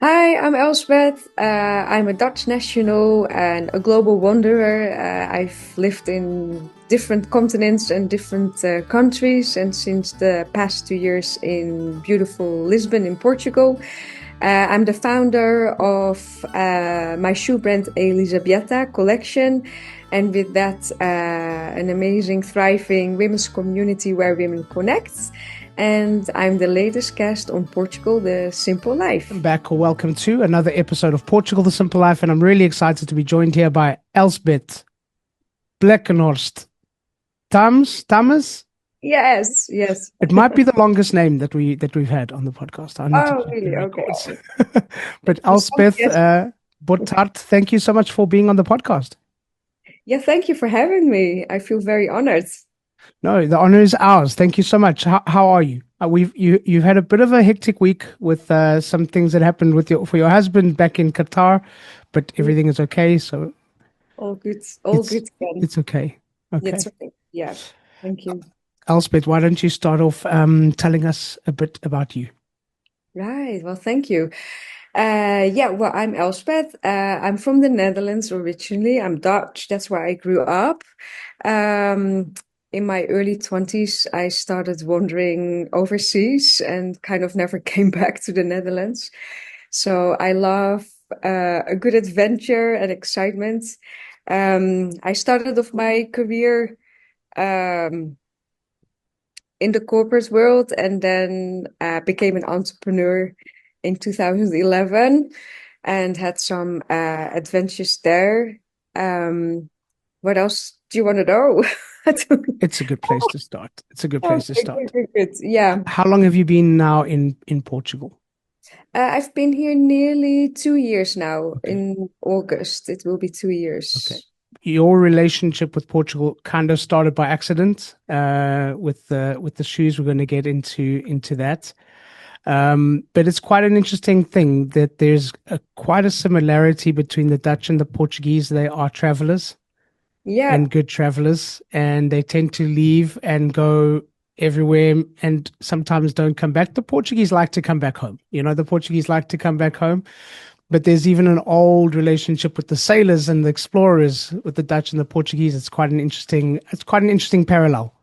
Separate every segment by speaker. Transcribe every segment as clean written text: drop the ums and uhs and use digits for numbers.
Speaker 1: Hi, I'm Elsbeth. I'm a Dutch national and a global wanderer. I've lived in different continents and different countries, and since the past 2 years in beautiful Lisbon in Portugal. I'm the founder of my shoe brand Elisabietta Collection, and with that, an amazing, thriving women's community where women connect. And I'm the latest guest on Portugal, The Simple Life.
Speaker 2: Back or welcome to another episode of Portugal the Simple Life, and I'm really excited to be joined here by Elsbeth Blekkenhorst-Tammes.
Speaker 1: Yes, yes.
Speaker 2: It might be the longest name that we've had on the podcast. I need to
Speaker 1: Oh,
Speaker 2: check the
Speaker 1: really? Okay.
Speaker 2: records. But
Speaker 1: For some
Speaker 2: Elsbeth
Speaker 1: guests,
Speaker 2: Bottart, thank you so much for being on the podcast.
Speaker 1: yeah, thank you for having me. I feel very honored.
Speaker 2: No, the honor is ours. Thank you so much. How are you? You've had a bit of a hectic week with some things that happened with your husband back in Qatar, but
Speaker 1: Yeah,
Speaker 2: everything is okay. So
Speaker 1: all good. All
Speaker 2: it's
Speaker 1: good again.
Speaker 2: it's okay.
Speaker 1: Yeah, it's
Speaker 2: Okay.
Speaker 1: okay. Yeah. Thank you.
Speaker 2: Elspeth, why don't you start off telling us a bit about you?
Speaker 1: Right. Well, thank you. Yeah, well, I'm Elsbeth. I'm from the Netherlands originally. I'm Dutch. That's where I grew up. Um, in my early 20s, I started wandering overseas and kind of never came back to the Netherlands. So I love a good adventure and excitement. I started off my career um, in the corporate world and then became an entrepreneur in 2011 and had some adventures there. Um, what else do you want to know?
Speaker 2: It's a good place to start. It's a good place to
Speaker 1: Okay, good,
Speaker 2: start.
Speaker 1: good, good. Yeah.
Speaker 2: How long have you been now in Portugal?
Speaker 1: I've been here nearly 2 years now.
Speaker 2: Okay,
Speaker 1: In August, it will be two
Speaker 2: okay.
Speaker 1: years.
Speaker 2: Your relationship with Portugal kind of started by accident with the shoes. We're going to get into that. But it's quite an interesting thing that there's quite a similarity between the Dutch and the Portuguese. They are travelers
Speaker 1: Yeah,
Speaker 2: and good travelers, and they tend to leave and go everywhere and sometimes don't come back. The Portuguese like to come back home. The Portuguese like to come back home, but there's even an old relationship with the sailors and the explorers with the Dutch and the Portuguese. It's quite an interesting parallel.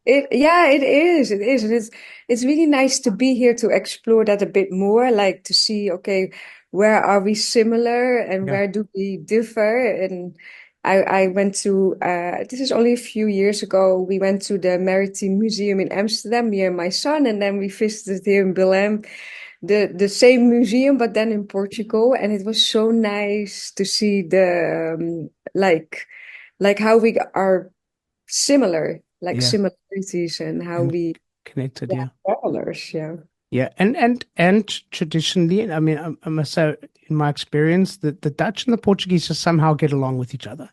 Speaker 1: yeah, it is. It is. And it's really nice to be here to explore that a bit more, like to see, okay, where are we similar and
Speaker 2: Yeah.
Speaker 1: where do we differ? And I went to this is only a few years ago. We went to the Maritime Museum in Amsterdam, me and my son, and then we visited here in Belém, the same museum, but then in Portugal. And it was so nice to see the like how we are similar, like
Speaker 2: Yeah.
Speaker 1: similarities and how
Speaker 2: And
Speaker 1: we,
Speaker 2: connected.
Speaker 1: yeah,
Speaker 2: Yeah.
Speaker 1: travelers, yeah.
Speaker 2: Yeah, and traditionally, I mean, I must say, in my experience, the Dutch and the Portuguese just somehow get along with each other.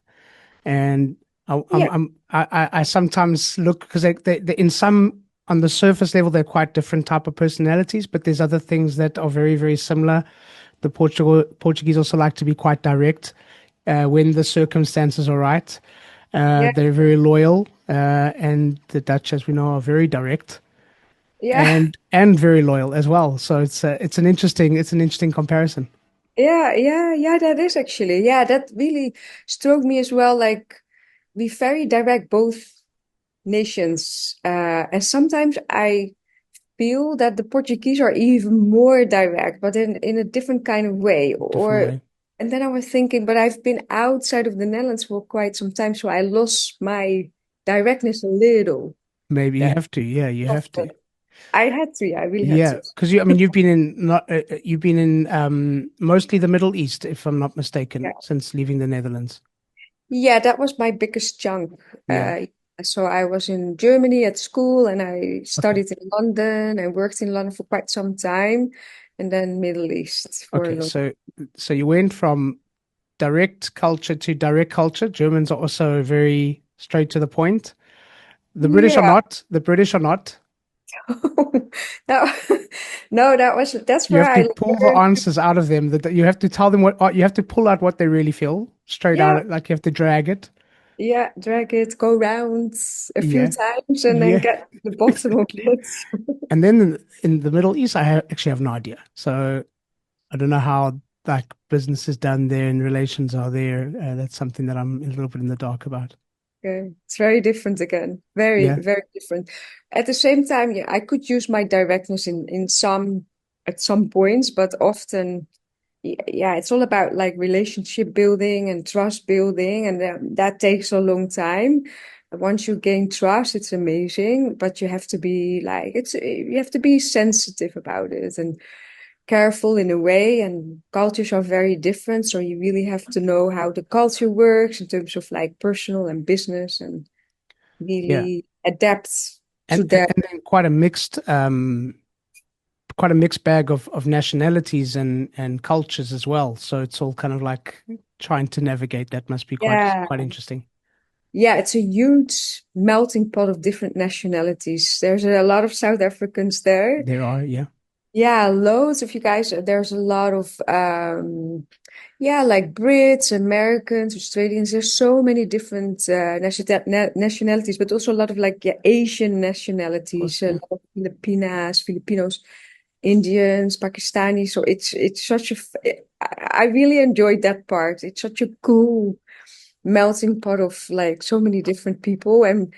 Speaker 2: And
Speaker 1: Yeah,
Speaker 2: I sometimes look because they in some on the surface level they're quite different type of personalities, but there's other things that are very very similar. The Portuguese also like to be quite direct when the circumstances are right.
Speaker 1: yeah,
Speaker 2: They're very loyal, and the Dutch, as we know, are very direct
Speaker 1: yeah,
Speaker 2: and very loyal as well. So it's an interesting comparison.
Speaker 1: yeah, yeah, yeah, that is actually, yeah, that really struck me as well. Like, we very direct both nations. And sometimes I feel that the Portuguese are even more direct, but in a different kind of way.
Speaker 2: Different
Speaker 1: Or,
Speaker 2: way.
Speaker 1: and then I was thinking, but I've been outside of the Netherlands for quite some time, so I lost my directness a little
Speaker 2: Maybe you
Speaker 1: there.
Speaker 2: have to. Yeah, you have to.
Speaker 1: I had to, yeah, I really had
Speaker 2: Yeah,
Speaker 1: to.
Speaker 2: because I mean, you've been in mostly the Middle East, if I'm not
Speaker 1: Yeah.
Speaker 2: mistaken, since leaving the Netherlands.
Speaker 1: Yeah, that was my biggest chunk.
Speaker 2: Yeah.
Speaker 1: So I was in Germany at school and I
Speaker 2: Okay.
Speaker 1: studied in London and worked in London for quite some time, and then Middle East for a
Speaker 2: Okay.
Speaker 1: long.
Speaker 2: So you went from direct culture to direct culture. Germans are also very straight to the point. The British are
Speaker 1: Yeah.
Speaker 2: not. The British are not.
Speaker 1: No, no, that's
Speaker 2: You
Speaker 1: where
Speaker 2: have
Speaker 1: I
Speaker 2: to pull the
Speaker 1: learned.
Speaker 2: answers out of them. That you have to tell them what you have to pull out what they really feel straight
Speaker 1: Yeah,
Speaker 2: out. Like you have to drag it.
Speaker 1: yeah, drag it, go round a few
Speaker 2: Yeah.
Speaker 1: times and then
Speaker 2: Yeah.
Speaker 1: get to the bottom of
Speaker 2: Exactly.
Speaker 1: it.
Speaker 2: And then in the Middle East, actually have no idea. So I don't know how like business is done there and relations are there. That's something that I'm a little bit in the dark about.
Speaker 1: Okay. It's very different again. Very,
Speaker 2: Yeah,
Speaker 1: very different. At the same time, yeah, I could use my directness in some at some points, but often, yeah, it's all about like relationship building and trust building, and that takes a long time. Once you gain trust, it's amazing, but you have to be like you have to be sensitive about it and careful in a way, and cultures are very different, so you really have to know how the culture works in terms of like personal and business, and
Speaker 2: yeah,
Speaker 1: really adapt to
Speaker 2: and
Speaker 1: that.
Speaker 2: then quite a mixed bag of nationalities and cultures as well. So it's all kind of like trying to navigate that must be
Speaker 1: Yeah,
Speaker 2: quite interesting.
Speaker 1: yeah, it's a huge melting pot of different nationalities. There's a lot of South Africans there.
Speaker 2: There are, yeah,
Speaker 1: Yeah, loads of you guys. There's a lot of yeah, like Brits, Americans, Australians. There's so many different nationalities, but also a lot of like, yeah, Asian
Speaker 2: of course,
Speaker 1: nationalities, a
Speaker 2: yeah,
Speaker 1: lot of Filipinos, Indians, Pakistanis. So it's such I really enjoyed that part. It's such a cool melting pot of like so many different people, and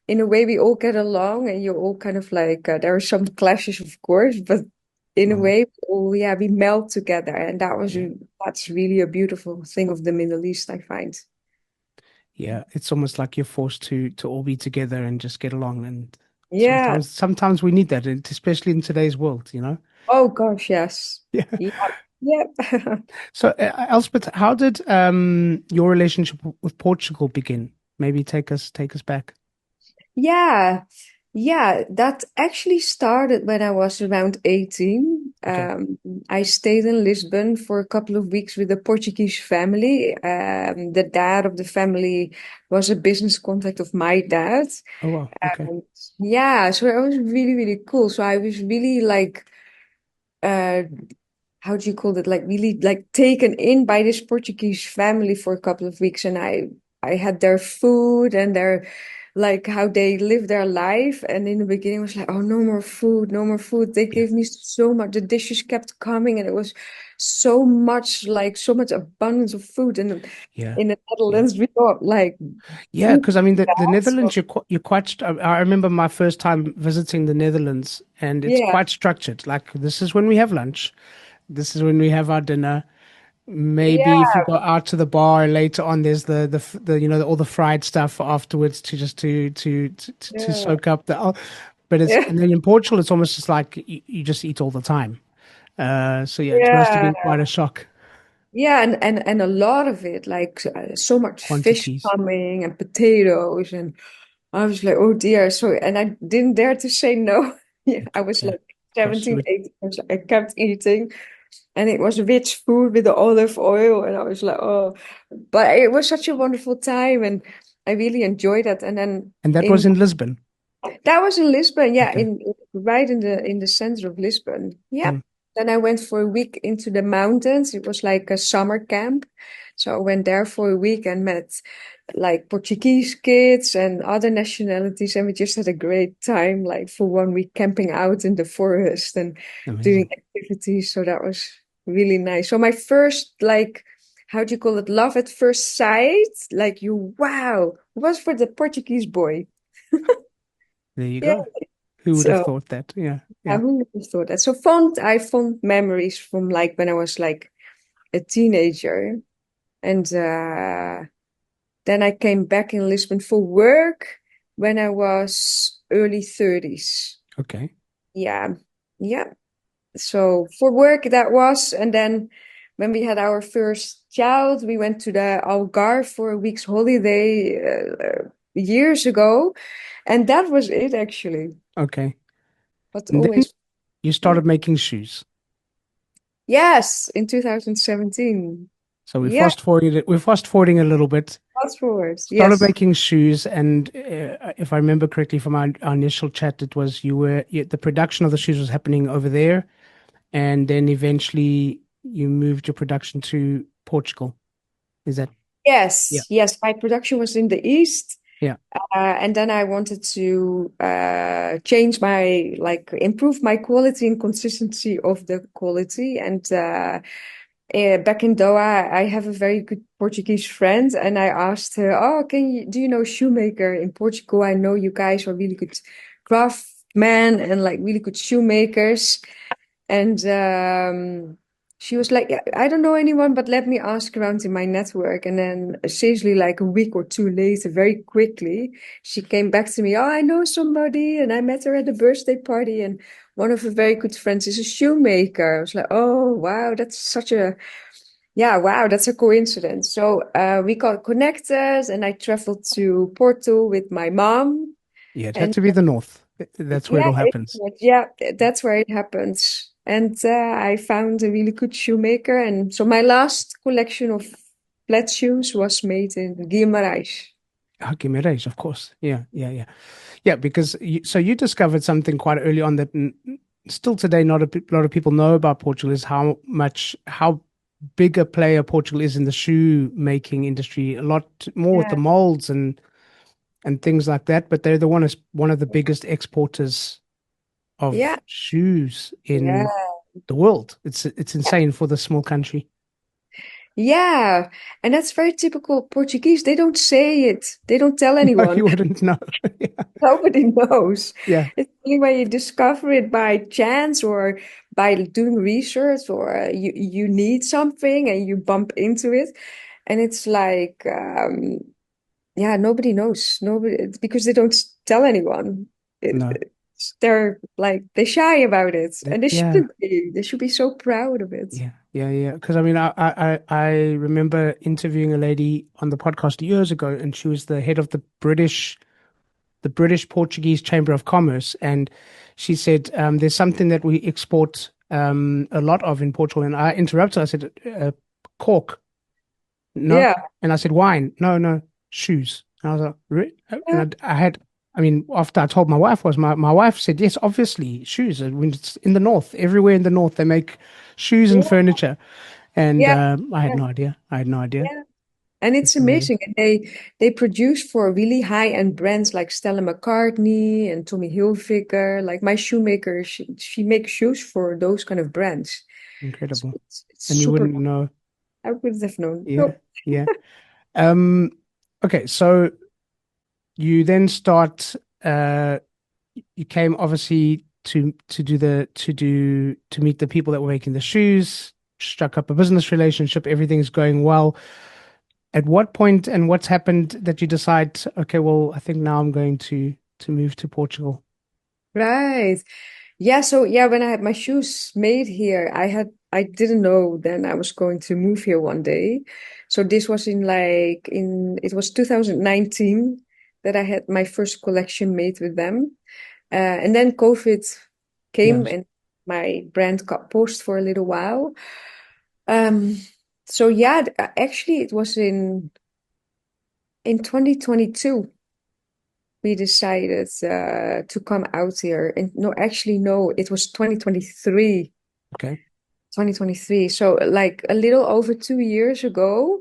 Speaker 1: in a way we all get along, and you're all kind of like there are some clashes, of course, but in a
Speaker 2: mm,
Speaker 1: way, oh yeah, we melt together, and
Speaker 2: yeah,
Speaker 1: that's really a beautiful thing of the Middle East, I find.
Speaker 2: yeah. It's almost like you're forced to all be together and just get along. And
Speaker 1: Yeah.
Speaker 2: sometimes we need that, and especially in today's world, you know.
Speaker 1: Oh gosh, yes.
Speaker 2: Yeah.
Speaker 1: Yeah. Yeah.
Speaker 2: So, Elspeth, how did your relationship with Portugal begin? Maybe take us back.
Speaker 1: Yeah. Yeah, that actually started when I was around 18.
Speaker 2: Okay.
Speaker 1: I stayed in Lisbon for a couple of weeks with a Portuguese family. The dad of the family was a business contact of my dad.
Speaker 2: Oh wow. Okay.
Speaker 1: And yeah, so it was really, really cool. So I was really like, uh, how do you call it? Like really like taken in by this Portuguese family for a couple of weeks, and I had their food and their like how they live their life. And in the beginning, I was like, oh, no more food, no more food. They
Speaker 2: Yeah.
Speaker 1: gave me so much. The dishes kept coming, and it was so much like so much abundance of food. And
Speaker 2: Yeah.
Speaker 1: in the
Speaker 2: Yeah.
Speaker 1: Netherlands, we got like
Speaker 2: Yeah,
Speaker 1: food.
Speaker 2: because I mean the
Speaker 1: So
Speaker 2: Netherlands you're quite I remember my first time visiting the Netherlands and it's
Speaker 1: yeah,
Speaker 2: quite structured. Like this is when we have lunch, this is when we have our dinner. Maybe if
Speaker 1: yeah,
Speaker 2: you go out to the bar later on, there's the you know all the fried stuff afterwards to just to
Speaker 1: yeah,
Speaker 2: soak up the. But it's
Speaker 1: yeah,
Speaker 2: and then in Portugal it's almost just like you just eat all the time. So yeah, it must have
Speaker 1: yeah.
Speaker 2: been quite a shock.
Speaker 1: Yeah, and a lot of it, like so much fish
Speaker 2: Quantities.
Speaker 1: coming and potatoes, and I was like, oh dear. So, and I didn't dare to say no. Yeah, I was
Speaker 2: Yeah,
Speaker 1: like
Speaker 2: of course you
Speaker 1: 17,
Speaker 2: would.
Speaker 1: 18. I kept eating, and it was rich food with the olive oil, and I was like, oh, but it was such a wonderful time, and I really enjoyed it. And then
Speaker 2: And that was
Speaker 1: in
Speaker 2: in Lisbon.
Speaker 1: that was in Lisbon, yeah,
Speaker 2: Okay.
Speaker 1: right in the center of Lisbon. Yeah.
Speaker 2: Mm,
Speaker 1: Then I went for a week into the mountains. It was like a summer camp. So I went there for a week and met like Portuguese kids and other nationalities, and we just had a great time, like for 1 week camping out in the forest and doing
Speaker 2: amazing.
Speaker 1: activities. So that was really nice. So my first like how do you call it, love at first sight, like you wow, was for the Portuguese boy.
Speaker 2: There you
Speaker 1: Yeah.
Speaker 2: go. Who would have
Speaker 1: So
Speaker 2: thought that? Yeah,
Speaker 1: I
Speaker 2: yeah.
Speaker 1: who never thought that. So I have fond memories from like when I was like a teenager, and then I came back in Lisbon for work when I was early 30s.
Speaker 2: Okay.
Speaker 1: Yeah, yeah. So for work that was, and then when we had our first child, we went to the Algarve for a week's holiday years ago, and that was it actually.
Speaker 2: Okay.
Speaker 1: But
Speaker 2: And then
Speaker 1: always,
Speaker 2: you
Speaker 1: yeah.
Speaker 2: started making shoes.
Speaker 1: Yes, in 2017.
Speaker 2: So
Speaker 1: Yeah,
Speaker 2: we're fast forwarding a little bit.
Speaker 1: fast forward.
Speaker 2: Started
Speaker 1: Yes.
Speaker 2: making shoes, and if I remember correctly from our initial chat, it was the production of the shoes was happening over there, and then eventually you moved your production to Portugal. Is that? Yeah.
Speaker 1: Yes, yes. My production was in the east,
Speaker 2: Yeah.
Speaker 1: And then I wanted to change my, like, improve my quality and consistency of the quality. And back in Doha, I have a very good Portuguese friend, and I asked her, "Oh, do you know a shoemaker in Portugal? I know you guys are really good craftsmen and like really good shoemakers." And she was like, "Yeah, I don't know anyone, but let me ask around in my network." And then seriously, like a week or two later, very quickly, she came back to me. "Oh, I know somebody, and I met her at a birthday party, and one of her very good friends is a shoemaker." I was like, "Oh, wow, that's such a, yeah, wow, that's a coincidence." So we got connected, and I traveled to Porto with my mom.
Speaker 2: Yeah, it had
Speaker 1: And
Speaker 2: to be the north. That's where it
Speaker 1: yeah,
Speaker 2: all happens.
Speaker 1: yeah, that's where it happens. And I found a really good shoemaker. And so my last collection of flat shoes was made in Guimarães.
Speaker 2: Archimedes, of course. Yeah, yeah, yeah. Yeah, because you discovered something quite early on that still today not a lot of people know about Portugal is how big a player Portugal is in the shoe making industry. A lot more with the
Speaker 1: Yeah,
Speaker 2: molds and things like that. But they're one of the biggest exporters
Speaker 1: yeah,
Speaker 2: of shoes
Speaker 1: yeah,
Speaker 2: in the world. It's insane for the small country.
Speaker 1: yeah. And that's very typical Portuguese. They don't say it. They don't tell
Speaker 2: No,
Speaker 1: anyone.
Speaker 2: you wouldn't know.
Speaker 1: Nobody knows.
Speaker 2: Yeah,
Speaker 1: It's only when you discover it by chance or by doing research, or you need something and you bump into it. And it's like, yeah, nobody knows. Nobody, it's because they don't tell anyone.
Speaker 2: no.
Speaker 1: They're like, they're shy about it, and they
Speaker 2: Yeah.
Speaker 1: shouldn't be. They should be so proud of it.
Speaker 2: Yeah, yeah, yeah. Because I mean, I remember interviewing a lady on the podcast years ago, and she was the head of the British Portuguese Chamber of Commerce, and she said there's something that we export a lot of in Portugal. And I interrupted. I said, cork, no,
Speaker 1: Yeah,
Speaker 2: and I said wine, no, no, shoes. And I was like,
Speaker 1: yeah,
Speaker 2: and I had. I mean, after I told my wife was my wife said, yes, obviously shoes. I mean, it's in the north, everywhere in the north, they make shoes and
Speaker 1: yeah,
Speaker 2: furniture. And
Speaker 1: yeah,
Speaker 2: I had
Speaker 1: yeah,
Speaker 2: no idea. I had no idea.
Speaker 1: yeah. And it's
Speaker 2: It's amazing.
Speaker 1: amazing. And they produce for really high-end brands like Stella McCartney and Tommy Hilfiger. Like my shoemaker, she makes shoes for those kind of brands. So
Speaker 2: Incredible.
Speaker 1: it's
Speaker 2: And you
Speaker 1: super.
Speaker 2: wouldn't know.
Speaker 1: I would have known.
Speaker 2: Yeah.
Speaker 1: No.
Speaker 2: Yeah. Um, okay. So you then start, you came obviously to meet the people that were making the shoes, struck up a business relationship, everything's going well. At what point and what's happened that you decide, okay, well, I think now I'm going to move to Portugal?
Speaker 1: Right. Yeah, so yeah, when I had my shoes made here, I didn't know then I was going to move here one day. So this was in it was 2019 that I had my first collection made with them. And then COVID came
Speaker 2: Yes.
Speaker 1: and my brand got paused for a little while. Um, so yeah, actually it was in 2022 we decided to come out here. And no, actually no, it was 2023.
Speaker 2: Okay.
Speaker 1: 2023. So like a little over 2 years ago,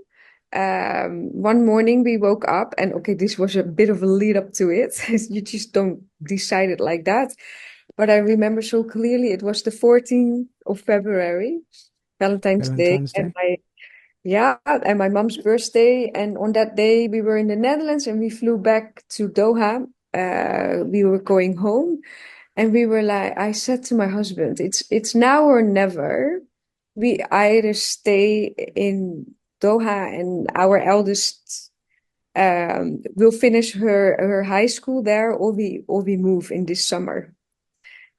Speaker 1: one morning we woke up and okay, this was a bit of a lead up to it. You just don't decide it like that. But I remember so clearly it was the 14th of February, Valentine's Day,
Speaker 2: Valentine's
Speaker 1: and
Speaker 2: Day.
Speaker 1: my mom's birthday. And on that day we were in the Netherlands and we flew back to Doha. We were going home. And we were like, I said to my husband, it's now or never. We either stay in Doha and our eldest will finish her high school there, or we move in this summer.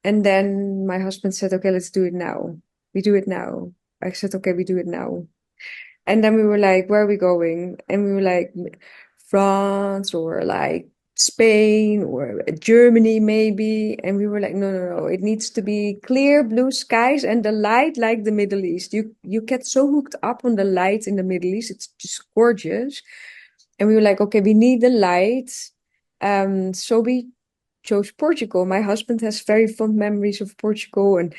Speaker 1: And then my husband said, okay, let's do it now. We do it now. I said, okay, we do it now. And then we were like, where are we going? And we were like, France or like Spain or Germany maybe. And we were like, no, no, no. It needs to be clear blue skies and the light like the Middle East. You get so hooked up on the light in the Middle East. It's just gorgeous. And we were like, okay, we need the light. So we chose Portugal. My husband has very fond memories of Portugal, and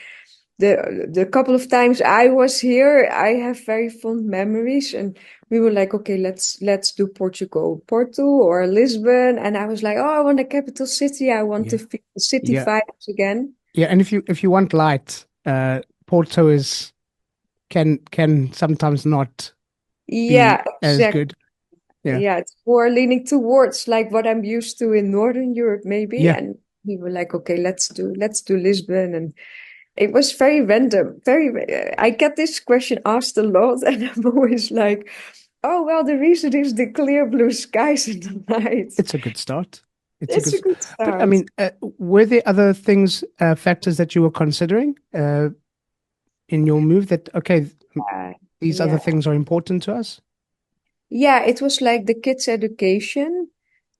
Speaker 1: the couple of times I was here, I have very fond memories, and we were like, okay, let's do Portugal, Porto or Lisbon, and I was like, oh, I want a capital city. I want to
Speaker 2: Yeah.
Speaker 1: feel the city
Speaker 2: Yeah.
Speaker 1: vibes again.
Speaker 2: Yeah. And if you want light, Porto is can sometimes not be
Speaker 1: Yeah,
Speaker 2: as
Speaker 1: exactly.
Speaker 2: good. Yeah.
Speaker 1: Yeah, it's more leaning towards like what I'm used to in Northern Europe, maybe.
Speaker 2: Yeah.
Speaker 1: And we were like, okay, let's do Lisbon, and it was very random. I get this question asked a lot, and I'm always like, oh, well, the reason is the clear blue skies in the night.
Speaker 2: It's a good start. It's a
Speaker 1: It's
Speaker 2: good,
Speaker 1: a good
Speaker 2: but I
Speaker 1: start.
Speaker 2: mean, were there other things, factors that you were considering in your move that, okay, these other
Speaker 1: Yeah.
Speaker 2: things are important to us?
Speaker 1: Yeah, it was like the kids' education,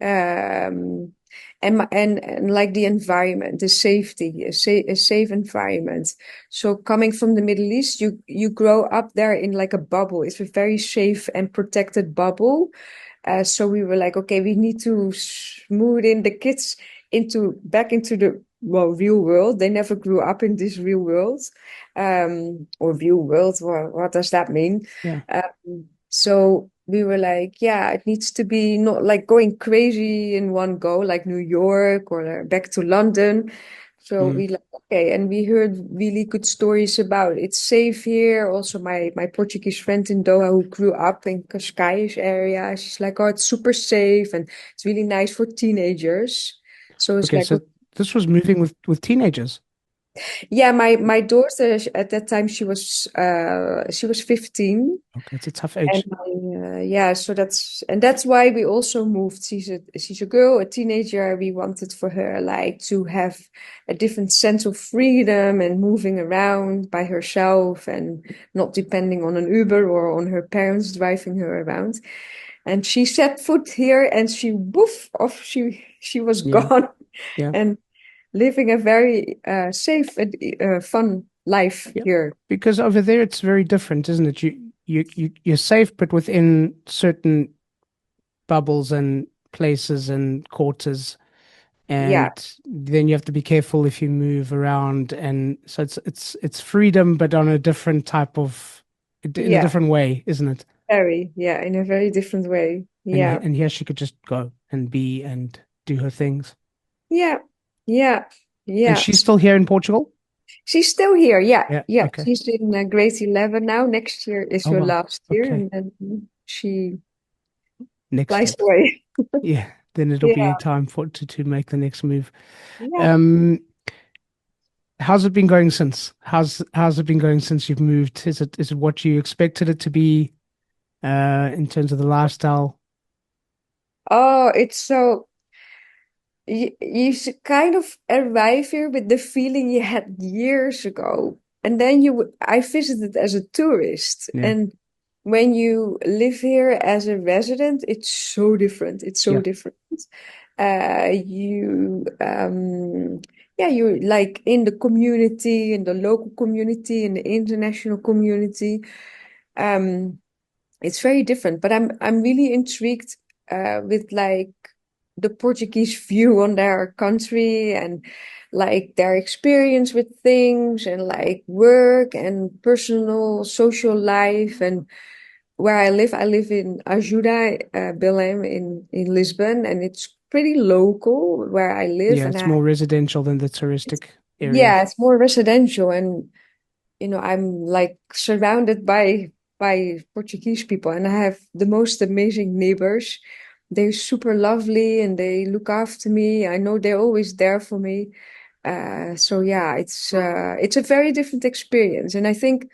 Speaker 1: um, and like the environment, the safety, a safe environment. So coming from the Middle East, you grow up there in like a bubble. It's a very safe and protected bubble. So we were like, okay, we need to smooth in the kids back into the real world. They never grew up in this real world, or real world. What does that mean?
Speaker 2: Yeah.
Speaker 1: So we were like, yeah, it needs to be not like going crazy in one go, like New York or back to London. So
Speaker 2: Mm.
Speaker 1: we like, okay, and we heard really good stories about it's safe here. Also, my Portuguese friend in Doha who grew up in Cascais area, she's like, oh, it's super safe and it's really nice for teenagers. So it's
Speaker 2: Okay,
Speaker 1: like,
Speaker 2: so this was moving with teenagers.
Speaker 1: yeah, my daughter at that time she was 15.
Speaker 2: Okay, it's a tough
Speaker 1: And
Speaker 2: age.
Speaker 1: yeah, so that's why we also moved. She's a girl, a teenager. We wanted for her like to have a different sense of freedom and moving around by herself and not depending on an Uber or on her parents driving her around. And she set foot here and she woof off. She was
Speaker 2: Yeah,
Speaker 1: gone
Speaker 2: yeah,
Speaker 1: and living a very safe and fun life
Speaker 2: yeah.
Speaker 1: here.
Speaker 2: Because over there it's very different, isn't it? You're safe, but within certain bubbles and places and quarters,
Speaker 1: Yeah,
Speaker 2: and then you have to be careful if you move around. And so it's freedom, but on a different type of, in a
Speaker 1: yeah.
Speaker 2: different way, isn't it?
Speaker 1: Yeah, in a very different way. Yeah,
Speaker 2: And here she could just go and be and do her things.
Speaker 1: yeah, yeah,
Speaker 2: And
Speaker 1: yeah.
Speaker 2: she's still here in Portugal?
Speaker 1: She's still here. Yeah,
Speaker 2: Yeah.
Speaker 1: yeah.
Speaker 2: Okay.
Speaker 1: She's in grade 11 now. Next year is
Speaker 2: Oh
Speaker 1: her
Speaker 2: wow.
Speaker 1: last year,
Speaker 2: Okay.
Speaker 1: and then she
Speaker 2: Next
Speaker 1: flies
Speaker 2: step.
Speaker 1: away.
Speaker 2: Yeah. Then it'll be
Speaker 1: Yeah,
Speaker 2: time for to make the next move.
Speaker 1: yeah.
Speaker 2: Um, how's it been going since? How's it been going since you've moved? Is it what you expected it to be, in terms of the lifestyle?
Speaker 1: Oh, it's so you kind of arrive here with the feeling you had years ago, and then I visited as a tourist,
Speaker 2: Yeah.
Speaker 1: and when you live here as a resident, it's so different. It's so
Speaker 2: Yeah.
Speaker 1: different. You yeah, you like in the community, in the local community, in the international community. Um, it's very different, but I'm really intrigued with like the Portuguese view on their country and like their experience with things and like work and personal social life. And where I live in Ajuda, Belém in Lisbon, and it's pretty local where I live.
Speaker 2: Yeah.
Speaker 1: And
Speaker 2: It's more residential than the touristic
Speaker 1: yeah,
Speaker 2: areas.
Speaker 1: it's more residential, and I'm like surrounded by Portuguese people, and I have the most amazing neighbors. They're super lovely and they look after me. I know they're always there for me. So yeah, it's a very different experience. And I think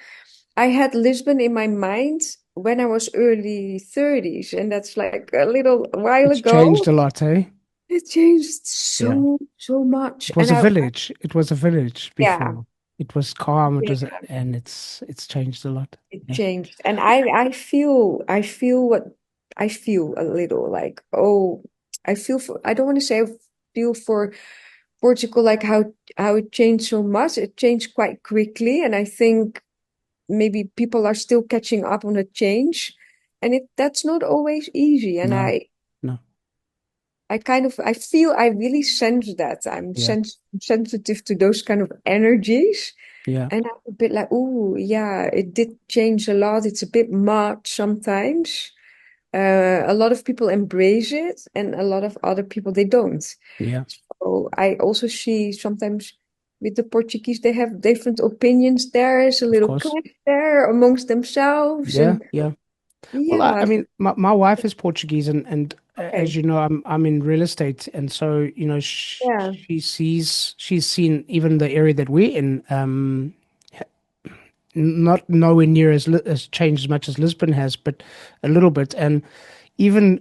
Speaker 1: I had Lisbon in my mind when I was early 30s, and that's like a little while
Speaker 2: It's changed
Speaker 1: ago.
Speaker 2: a lot, eh?
Speaker 1: It changed
Speaker 2: Yeah.
Speaker 1: so much.
Speaker 2: It was
Speaker 1: And
Speaker 2: a village. It was a village
Speaker 1: yeah,
Speaker 2: before. It was calm. It
Speaker 1: yeah.
Speaker 2: was, and it's changed a lot.
Speaker 1: It
Speaker 2: Yeah.
Speaker 1: changed. And I feel what I feel a little like, oh, I don't want to say I feel for Portugal like how it changed so much. It changed quite quickly, and I think maybe people are still catching up on the change. And that's not always easy. And
Speaker 2: No,
Speaker 1: I
Speaker 2: no.
Speaker 1: I feel I really sense that
Speaker 2: Yeah.
Speaker 1: sensitive to those kind of energies.
Speaker 2: Yeah.
Speaker 1: And I'm a bit like, oh, yeah, it did change a lot. It's a bit much sometimes. A lot of people embrace it, and a lot of other people they don't.
Speaker 2: Yeah.
Speaker 1: So I also see sometimes with the Portuguese, they have different opinions. There's a
Speaker 2: Of
Speaker 1: little
Speaker 2: course.
Speaker 1: clash there amongst themselves,
Speaker 2: Yeah.
Speaker 1: and
Speaker 2: Yeah. Well, I
Speaker 1: yeah,
Speaker 2: mean, my wife is Portuguese, and as
Speaker 1: okay,
Speaker 2: you know, I'm in real estate, and so
Speaker 1: yeah,
Speaker 2: she's seen even the area that we're in, not nowhere near as changed as much as Lisbon has, but a little bit. And even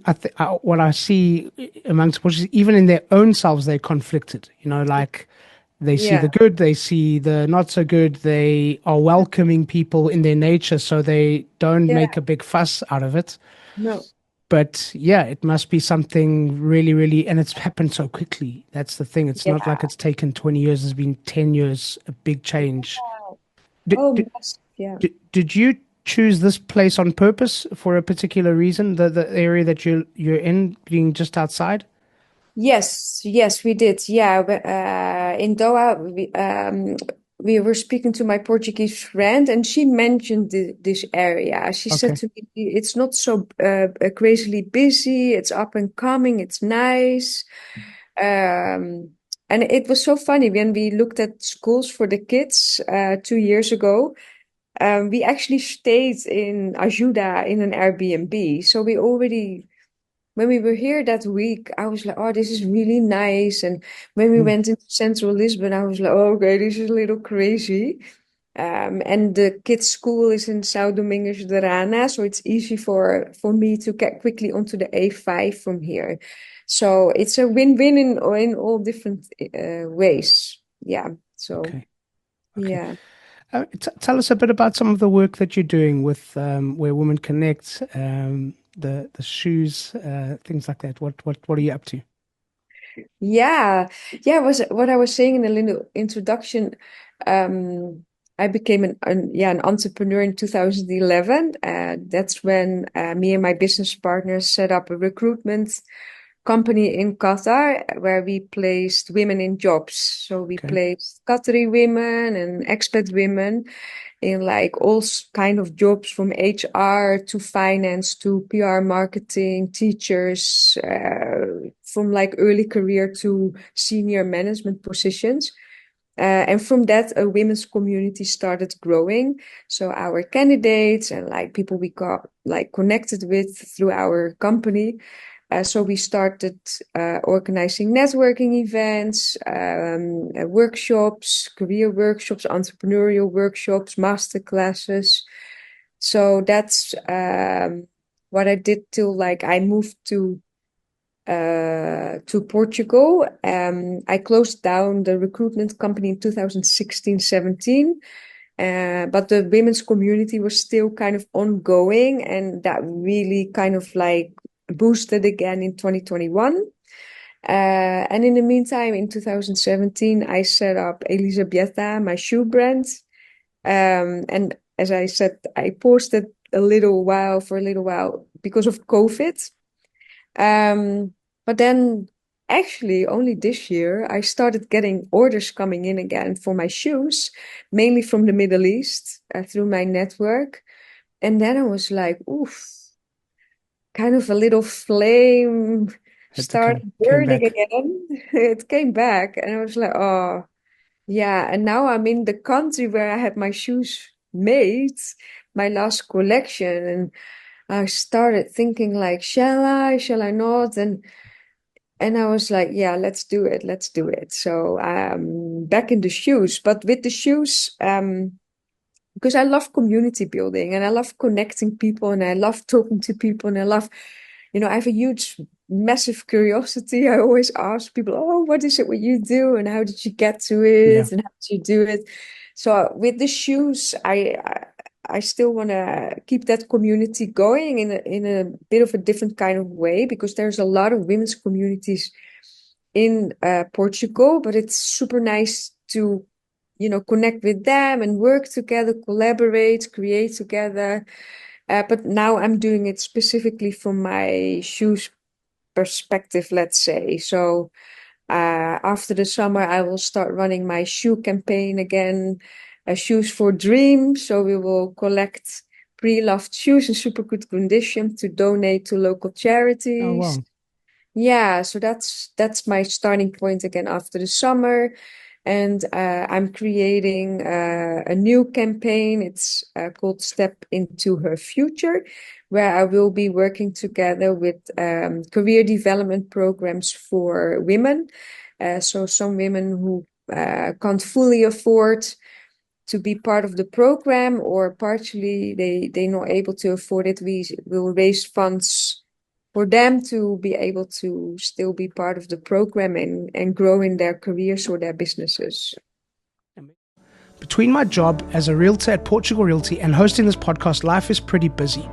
Speaker 2: what I see amongst Portuguese, even in their own selves, they're conflicted. Like they see the
Speaker 1: yeah,
Speaker 2: good, they see the not so good. They are welcoming people in their nature, so they don't make
Speaker 1: yeah,
Speaker 2: a big fuss out of it.
Speaker 1: no,
Speaker 2: But yeah, it must be something really, really, and it's happened so quickly. That's the thing. It's not like
Speaker 1: yeah.
Speaker 2: it's taken 20 years, it's been 10 years, a big change. Did,
Speaker 1: Oh,
Speaker 2: did,
Speaker 1: yes, yeah.
Speaker 2: did you choose this place on purpose for a particular reason? The area that you're in being just outside?
Speaker 1: Yes, yes, we did. Yeah, in Doha, we were speaking to my Portuguese friend, and she mentioned this area. She said
Speaker 2: Okay.
Speaker 1: to me, "It's not so crazily busy. It's up and coming. It's nice." Um, and it was so funny when we looked at schools for the kids 2 years ago. We actually stayed in Ajuda in an Airbnb, so we already when we were here that week, I was like, oh, this is really nice. And when we
Speaker 2: Mm,
Speaker 1: went into central Lisbon, I was like, oh, okay, this is a little crazy. And the kids' school is in São Domingos de Rana, so it's easy for me to get quickly onto the A5 from here. So it's a win-win in all different ways. Yeah. So
Speaker 2: okay. Okay.
Speaker 1: yeah.
Speaker 2: Tell us a bit about some of the work that you're doing with Where Women Connect, the shoes, things like that. What are you up to?
Speaker 1: Yeah, yeah. Was what I was saying in the little introduction. I became an entrepreneur in 2011. That's when me and my business partners set up a recruitment company in Qatar where we placed women in jobs. So we
Speaker 2: Okay.
Speaker 1: placed Qatari women and expat women in like kind of jobs from HR to finance to PR marketing, teachers, from like early career to senior management positions. And from that, a women's community started growing. So our candidates and like people we got like connected with through our company. So we started organizing networking events, workshops, career workshops, entrepreneurial workshops, master classes. So that's what I did till like I moved to Portugal. I closed down the recruitment company in 2016, 17. But the women's community was still kind of ongoing, and that really kind of like boosted again in 2021. And in the meantime, in 2017, I set up Elisabietta, my shoe brand. And as I said, I paused it for a little while because of COVID. Um, but then actually only this year I started getting orders coming in again for my shoes, mainly from the Middle East through my network. And then I was like, oof, kind of a little flame
Speaker 2: Had to
Speaker 1: started
Speaker 2: came
Speaker 1: burning
Speaker 2: back.
Speaker 1: again. It came back and I was like, oh, yeah. And now I'm in the country where I had my shoes made, my last collection. And I started thinking like, shall I not? And I was like, yeah, let's do it. Let's do it. So back in the shoes, but with the shoes, because I love community building and I love connecting people and I love talking to people and I love, I have a huge, massive curiosity. I always ask people, oh, what is it what you do and how did you get to
Speaker 2: Yeah.
Speaker 1: it and how did you do it? So with the shoes, I still want to keep that community going in a bit of a different kind of way because there's a lot of women's communities in Portugal, but it's super nice to connect with them and work together, collaborate, create together. But now I'm doing it specifically for my shoes perspective, let's say. So after the summer, I will start running my shoe campaign again, Shoes for Dreams. So we will collect pre-loved shoes in super good condition to donate to local
Speaker 2: Oh,
Speaker 1: charities.
Speaker 2: wow.
Speaker 1: Yeah, so that's my starting point again after the summer. And I'm creating a new campaign. It's called Step into Her Future, where I will be working together with career development programs for women. So some women who can't fully afford to be part of the program, or partially they're not able to afford it. We will raise funds for them to be able to still be part of the program and grow in their careers or their businesses.
Speaker 2: Between my job as a realtor at Portugal Realty and hosting this podcast, life is pretty busy.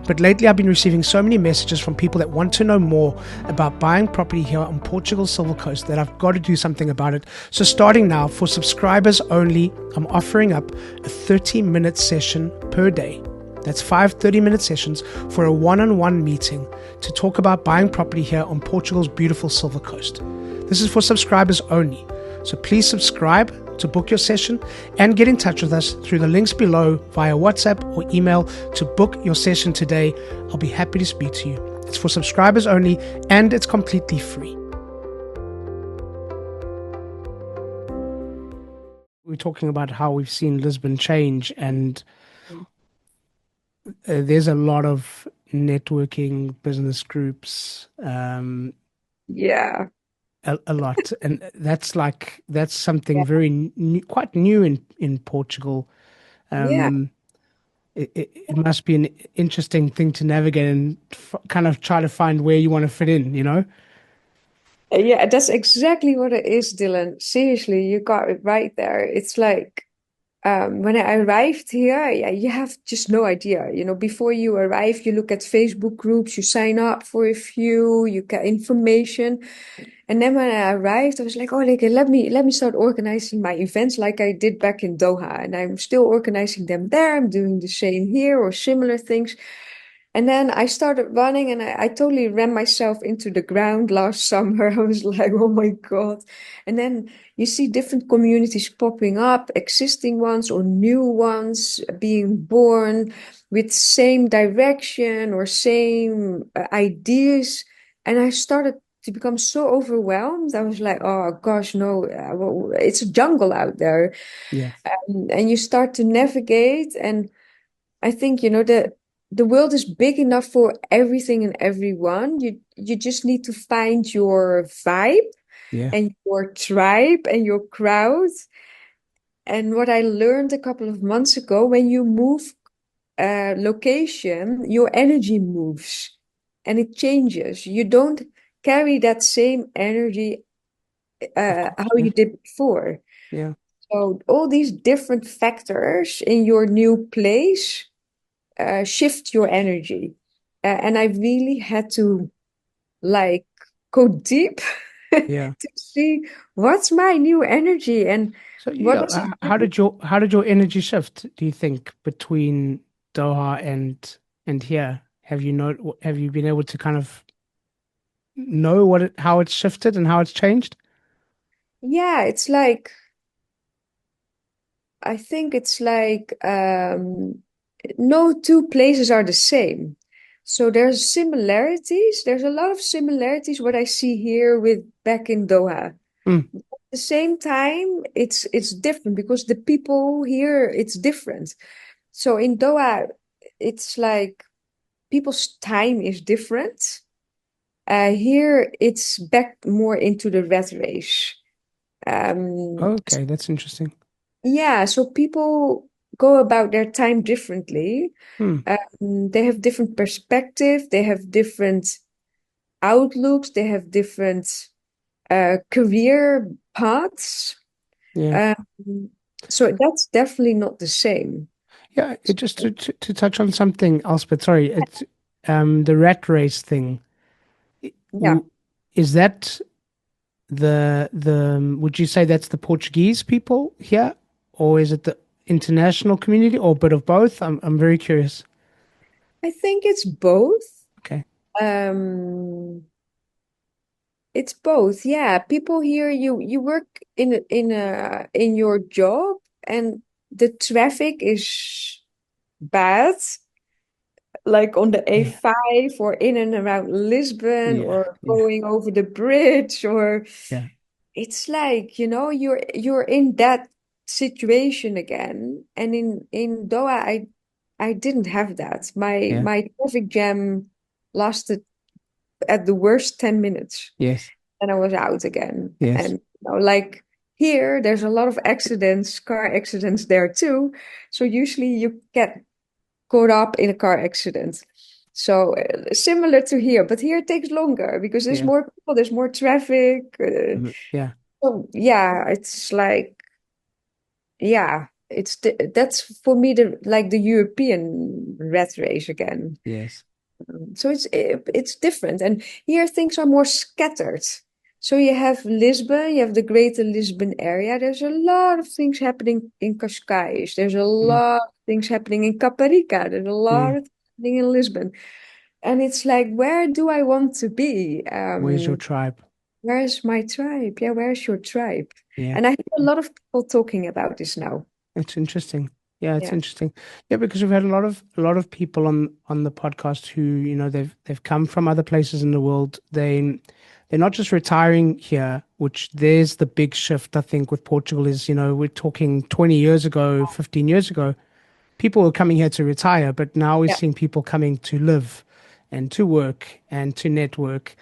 Speaker 2: But lately I've been receiving so many messages from people that want to know more about buying property here on Portugal's Silver Coast that I've got to do something about it. So starting now, for subscribers only, I'm offering up a 30-minute session per day. That's 5 30-minute sessions for a one-on-one meeting to talk about buying property here on Portugal's beautiful Silver Coast. This is for subscribers only. So please subscribe to book your session and get in touch with us through the links below via WhatsApp or email to book your session today. I'll be happy to speak to you. It's for subscribers only and it's completely free. We're talking about how we've seen Lisbon change, and there's a lot of networking business groups,
Speaker 1: Yeah,
Speaker 2: a lot. And that's something very new, quite new in Portugal.
Speaker 1: yeah.
Speaker 2: Um, it must be an interesting thing to navigate and kind of try to find where you want to fit in, you know?
Speaker 1: Yeah, that's exactly what it is, Dylan. Seriously, you got it right there. It's like when I arrived here, yeah, you have just no idea. You know, before you arrive, you look at Facebook groups, you sign up for a few, you get information. And then when I arrived, I was like, oh, like, let me start organizing my events like I did back in Doha. And I'm still organizing them there. I'm doing the same here or similar things. And then I started running and I totally ran myself into the ground last summer. I was like, oh my God. And then you see different communities popping up, existing ones or new ones being born with same direction or same ideas. And I started to become so overwhelmed. I was like, oh gosh, no, it's a jungle out there.
Speaker 2: Yeah.
Speaker 1: And you start to navigate. And I think, the world is big enough for everything and everyone. You just need to find your vibe
Speaker 2: Yeah.
Speaker 1: and your tribe and your crowd. And what I learned a couple of months ago, when you move location, your energy moves and it changes. You don't carry that same energy
Speaker 2: Of course.
Speaker 1: how
Speaker 2: Yeah.
Speaker 1: you did before.
Speaker 2: Yeah.
Speaker 1: So all these different factors in your new place shift your energy. And I really had to like go deep
Speaker 2: Yeah.
Speaker 1: to see what's my new energy and
Speaker 2: So,
Speaker 1: what does it bring.
Speaker 2: how did your energy shift, do you think, between Doha and here? Have you been able to kind of know how it's shifted and how it's changed?
Speaker 1: Yeah, it's like I think it's like no two places are the same. So there's similarities. There's a lot of similarities what I see here with back in Doha.
Speaker 2: Mm,
Speaker 1: At the same time, it's different because the people here it's different. So in Doha, it's like people's time is different. Here it's back more into the rat race. Um,
Speaker 2: okay, that's interesting.
Speaker 1: Yeah, so people go about their time differently.
Speaker 2: Hmm.
Speaker 1: They have different perspective, they have different outlooks, they have different career paths.
Speaker 2: Yeah.
Speaker 1: Um, so that's definitely not the same.
Speaker 2: Yeah, just to touch on something else, but sorry, it's the rat race thing.
Speaker 1: Yeah,
Speaker 2: W- Is that would you say that's the Portuguese people here, or is it the international community, or a bit of both? I'm very curious.
Speaker 1: I think it's both.
Speaker 2: Okay.
Speaker 1: Um, It's both. Yeah. People here, you work in your job and the traffic is bad, like on the
Speaker 2: Yeah,
Speaker 1: A5 or in and around Lisbon
Speaker 2: yeah,
Speaker 1: or
Speaker 2: yeah,
Speaker 1: going over the bridge, or
Speaker 2: yeah,
Speaker 1: it's like, you're in that situation again. And in Doha, I didn't have that. My
Speaker 2: yeah.
Speaker 1: my traffic jam lasted at the worst 10 minutes
Speaker 2: Yes,
Speaker 1: and I was out again.
Speaker 2: yes,
Speaker 1: And like here, there's a lot of accidents, car accidents there too. So usually you get caught up in a car accident. So similar to here, but here it takes longer because there's
Speaker 2: yeah,
Speaker 1: more people, there's more traffic.
Speaker 2: yeah,
Speaker 1: So yeah, it's like, yeah, that's for me the European rat race again.
Speaker 2: yes.
Speaker 1: So it's different, and here things are more scattered. So you have Lisbon, you have the greater Lisbon area. There's a lot of things happening in Cascais. There's a
Speaker 2: Mm,
Speaker 1: lot of things happening in Caparica. There's a lot
Speaker 2: mm.
Speaker 1: of things happening in Lisbon, and it's like, where do I want to be?
Speaker 2: Where's your tribe?
Speaker 1: Where's my tribe? Yeah, where's your tribe?
Speaker 2: Yeah.
Speaker 1: And I hear a lot of people talking about this now.
Speaker 2: It's interesting. Yeah, it's
Speaker 1: Yeah,
Speaker 2: interesting. Yeah, because we've had a lot of people on the podcast who, they've come from other places in the world. They're not just retiring here, which there's the big shift, I think, with Portugal is, we're talking 20 years ago, 15 years ago, people were coming here to retire, but now we're
Speaker 1: yeah,
Speaker 2: seeing people coming to live and to work and to network,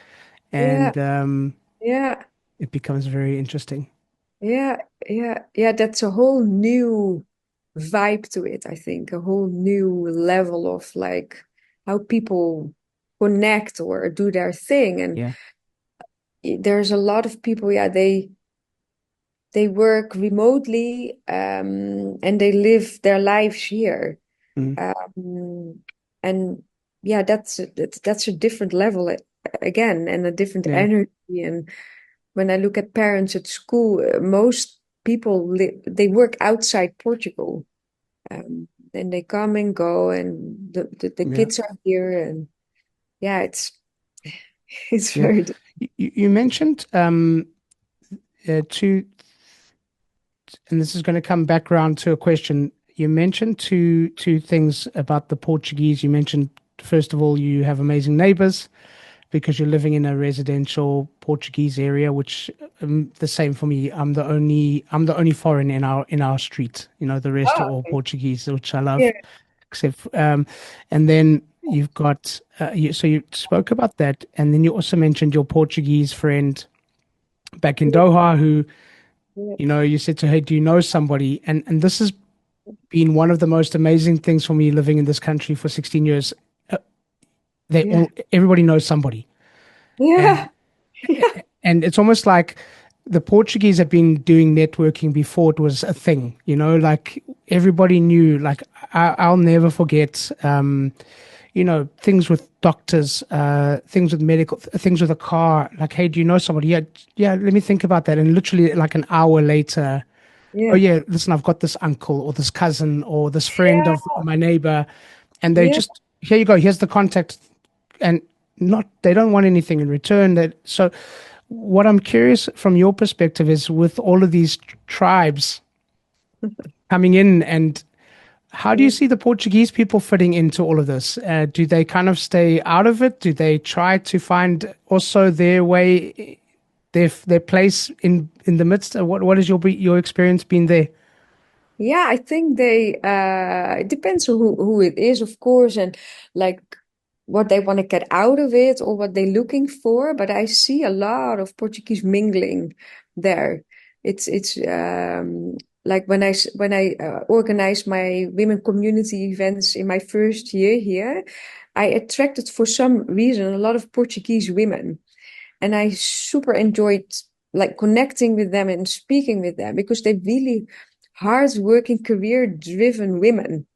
Speaker 1: yeah,
Speaker 2: and
Speaker 1: yeah.
Speaker 2: it becomes very interesting.
Speaker 1: Yeah, yeah, yeah, that's a whole new vibe to it, I think. A whole new level of like how people connect or do their thing. And
Speaker 2: Yeah.
Speaker 1: there's a lot of people, yeah, they work remotely, and they live their lives here.
Speaker 2: Mm,
Speaker 1: Um, and yeah, that's a different level again, and a different
Speaker 2: yeah.
Speaker 1: energy. And when I look at parents at school, most people they work outside Portugal, and they come and go, and the
Speaker 2: Yeah.
Speaker 1: kids are here, and yeah, it's it's
Speaker 2: Yeah.
Speaker 1: very
Speaker 2: You mentioned two, and this is going to come back around to a question. You mentioned two things about the Portuguese. You mentioned first of all you have amazing neighbors because you're living in a residential Portuguese area, which the same for me. I'm the only foreign in our street. The rest are
Speaker 1: oh,
Speaker 2: all
Speaker 1: okay.
Speaker 2: Portuguese, which I love.
Speaker 1: Yeah,
Speaker 2: And then you've got so you spoke about that, and then you also mentioned your Portuguese friend back in
Speaker 1: yeah,
Speaker 2: Doha who
Speaker 1: yeah,
Speaker 2: you said to her, hey, do you know somebody? And this has been one of the most amazing things for me living in this country for 16 years.
Speaker 1: yeah,
Speaker 2: Everybody knows somebody. And
Speaker 1: yeah, yeah,
Speaker 2: and it's almost like the Portuguese have been doing networking before it was a thing, like everybody knew, like I'll never forget, things with doctors, things with medical, things with a car, like, hey, do you know somebody? Yeah, yeah, let me think about that. And literally like an hour later, oh
Speaker 1: yeah,
Speaker 2: yeah, listen, I've got this uncle or this cousin or this friend
Speaker 1: yeah,
Speaker 2: of my neighbor, and they
Speaker 1: yeah.
Speaker 2: just, here you go, here's the contact, and not they don't want anything in return. That so, what I'm curious from your perspective is with all of these tribes coming in, and how do you
Speaker 1: Yeah.
Speaker 2: see the Portuguese people fitting into all of this? Do they kind of stay out of it? Do they try to find also their way, their place in the midst? What has your experience been there?
Speaker 1: Yeah, I think it depends on who it is, of course, and like what they want to get out of it or what they're looking for. But I see a lot of Portuguese mingling there. It's like when I organized my women community events in my first year here, I attracted for some reason a lot of Portuguese women, and I super enjoyed like connecting with them and speaking with them because they really hard-working, career-driven women,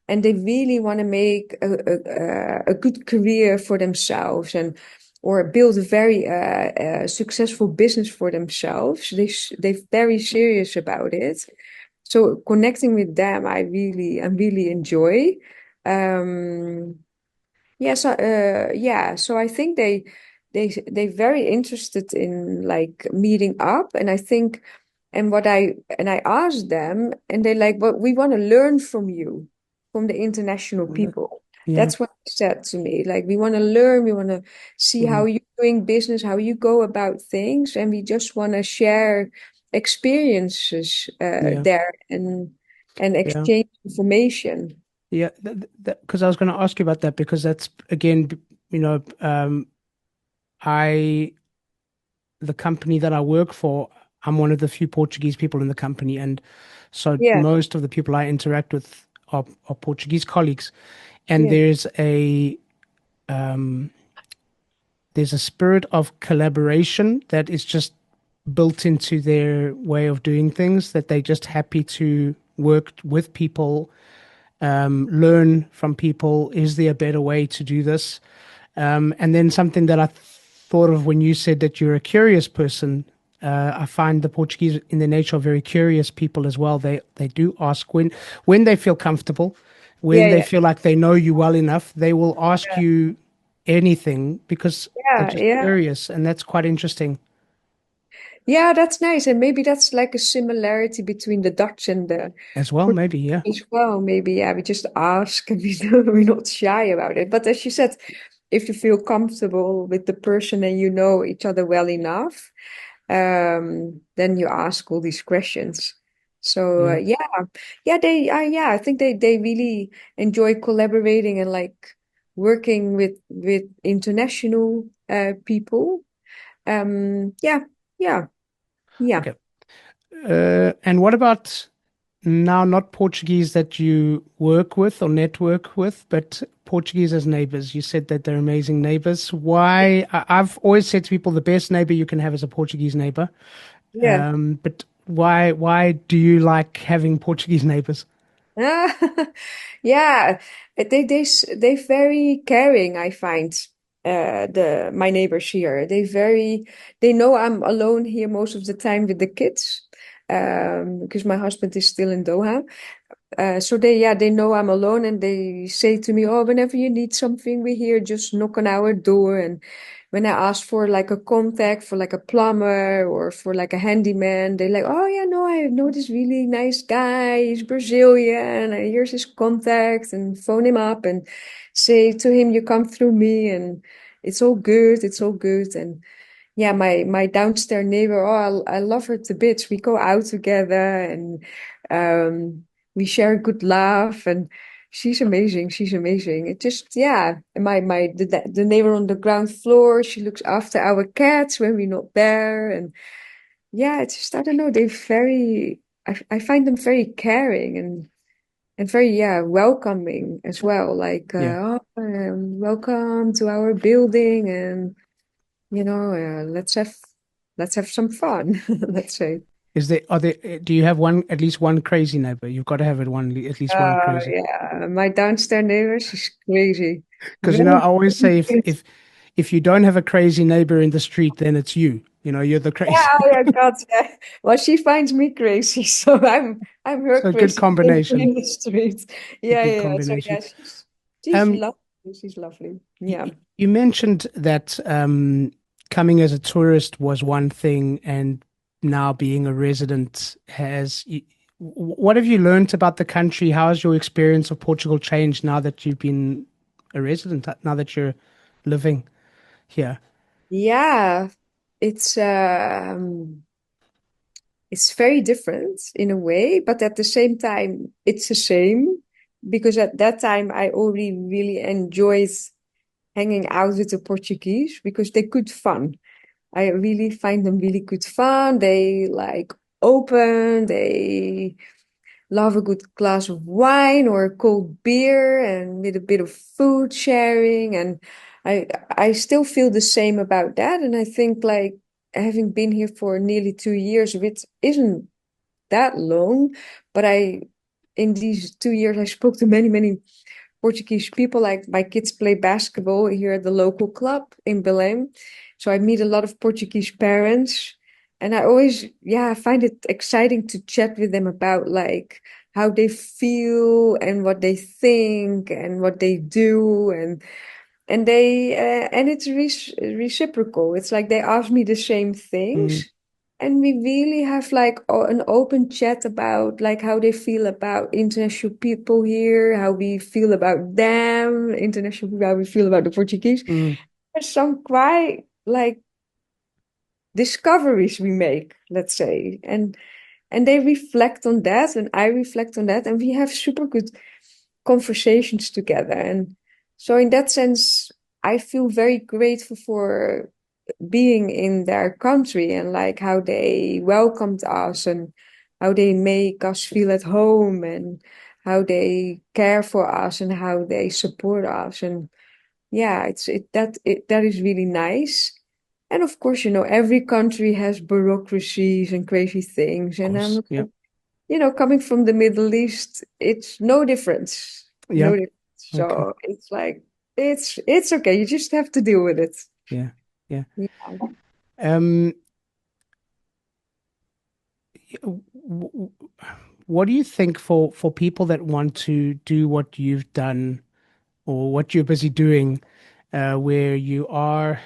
Speaker 1: and they really want to make a good career for themselves and or build a very successful business for themselves. They're very serious about it. So connecting with them, I really enjoy. Um, yeah, so I think they're very interested in like meeting up, and I think and I asked them, and they're like, "Well, we want to learn from you, from the international people."
Speaker 2: Yeah.
Speaker 1: That's what they said to me. Like, we want to learn, we want to see how
Speaker 2: Mm.
Speaker 1: you're doing business, how you go about things, and we just want to share experiences
Speaker 2: Yeah.
Speaker 1: there and
Speaker 2: Yeah.
Speaker 1: exchange information.
Speaker 2: Yeah. Because I was going to ask you about that because that's again, you know, I the company that I work for, I'm one of the few Portuguese people in the company, and so
Speaker 1: Yeah,
Speaker 2: most of the people I interact with are Portuguese colleagues, and
Speaker 1: yeah,
Speaker 2: um, there's a spirit of collaboration that is just built into their way of doing things, that they're just happy to work with people, learn from people. Is there a better way to do this? And then something that I thought of when you said that you're a curious person, I find the Portuguese in their nature are very curious people as well. They do ask when they feel comfortable, when
Speaker 1: yeah,
Speaker 2: they
Speaker 1: yeah,
Speaker 2: feel like they know you well enough, they will ask you anything because they're
Speaker 1: yeah,
Speaker 2: just
Speaker 1: yeah.
Speaker 2: curious, and that's quite interesting
Speaker 1: Yeah, that's nice. And maybe that's like a similarity between the Dutch and the
Speaker 2: as well. Maybe, yeah,
Speaker 1: Portuguese as well. Maybe, yeah, we just ask and we're not shy about it. But as you said, if you feel comfortable with the person and you know each other well enough, then you ask all these questions. So
Speaker 2: yeah,
Speaker 1: yeah, I think they really enjoy collaborating and like working with international people. Yeah, yeah, yeah.
Speaker 2: okay. And what about now, not Portuguese that you work with or network with, but Portuguese as neighbors? You said that they're amazing neighbors. Why? I've always said to people the best neighbor you can have is a Portuguese neighbor.
Speaker 1: Yeah.
Speaker 2: But why do you like having Portuguese neighbors?
Speaker 1: Yeah, they very caring, I find. The my neighbors here. They know I'm alone here most of the time with the kids. Because my husband is still in Doha. So they know I'm alone and they say to me, "Oh, whenever you need something, we're here. Just knock on our door." And when I ask for like a contact for like a plumber or for like a handyman, they're like, "Oh yeah, no, I know this really nice guy. He's Brazilian. And here's his contact and phone him up and say to him, you come through me and it's all good. It's all good." And yeah, my downstairs neighbor, oh, I love her to bits. We go out together and we share a good laugh, and she's amazing. She's amazing. It just yeah, the neighbor on the ground floor, she looks after our cats when we're not there, and yeah, it's just I don't know. They're very I find them very caring and very yeah welcoming as well. Like
Speaker 2: Yeah.
Speaker 1: welcome to our building and let's have some fun, let's say.
Speaker 2: Do you have at least one crazy neighbor? You've got to have at least one crazy.
Speaker 1: Yeah, my downstairs neighbor, she's crazy.
Speaker 2: Because
Speaker 1: Very
Speaker 2: I always say
Speaker 1: crazy.
Speaker 2: if you don't have a crazy neighbor in the street, then it's you. You're the
Speaker 1: Yeah,
Speaker 2: crazy.
Speaker 1: oh yeah, God, yeah. Well, she finds me crazy, so I'm her
Speaker 2: So good
Speaker 1: crazy neighbor
Speaker 2: combination.
Speaker 1: in the street.
Speaker 2: A
Speaker 1: Yeah,
Speaker 2: good
Speaker 1: yeah. So
Speaker 2: combination.
Speaker 1: yeah, she's
Speaker 2: Um,
Speaker 1: lovely. She's lovely.
Speaker 2: y-
Speaker 1: Yeah.
Speaker 2: you mentioned that coming as a tourist was one thing, and now being a resident what have you learned about the country? How has your experience of Portugal changed now that you've been a resident, now that you're living here?
Speaker 1: Yeah. It's it's very different in a way, but at the same time, it's the same because at that time I already really enjoyed hanging out with the Portuguese because they're good fun. I really find them really good fun. They like open, they love a good glass of wine or a cold beer and with a bit of food sharing. And I still feel the same about that. And I think like having been here for nearly 2 years, which isn't that long, but in these 2 years, I spoke to many Portuguese people. Like my kids play basketball here at the local club in Belém. So I meet a lot of Portuguese parents. And I always, yeah, I find it exciting to chat with them about like how they feel and what they think and what they do. and it's reciprocal. It's like they ask me the same
Speaker 2: Mm,
Speaker 1: things, and we really have like an open chat about like how they feel about international people here, how we feel about them, international people, how we feel about the Portuguese.
Speaker 2: mm,
Speaker 1: There's some quite like discoveries we make, let's say, and they reflect on that, and I reflect on that, and we have super good conversations together. And so, in that sense, I feel very grateful for being in their country and like how they welcomed us and how they make us feel at home and how they care for us and how they support us. And yeah, that is really nice. And of course, every country has bureaucracies and crazy things.
Speaker 2: of
Speaker 1: And
Speaker 2: course. Yeah.
Speaker 1: coming from the Middle East, it's no difference.
Speaker 2: Yeah.
Speaker 1: No difference.
Speaker 2: Okay.
Speaker 1: So it's like it's okay. You just have to deal with it.
Speaker 2: Yeah. Yeah.
Speaker 1: Yeah.
Speaker 2: Um, w- w- what do you think for people that want to do what you've done or what you're busy doing, where you are,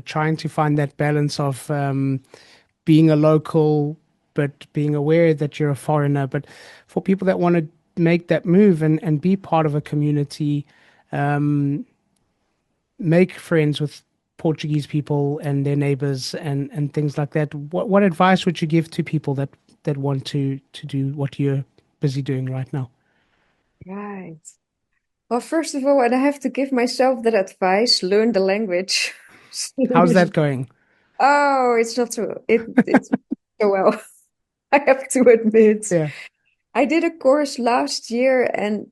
Speaker 2: trying to find that balance of being a local, but being aware that you're a foreigner. But for people that want to make that move and be part of a community, um, make friends with Portuguese people and their neighbors and things like that, what advice would you give to people that want to do what you're busy doing right now?
Speaker 1: Right. Well, first of all, and I have to give myself that advice, learn the language.
Speaker 2: How's that going?
Speaker 1: Oh, it's not so it's so well. I have to admit.
Speaker 2: Yeah,
Speaker 1: I did a course last year, and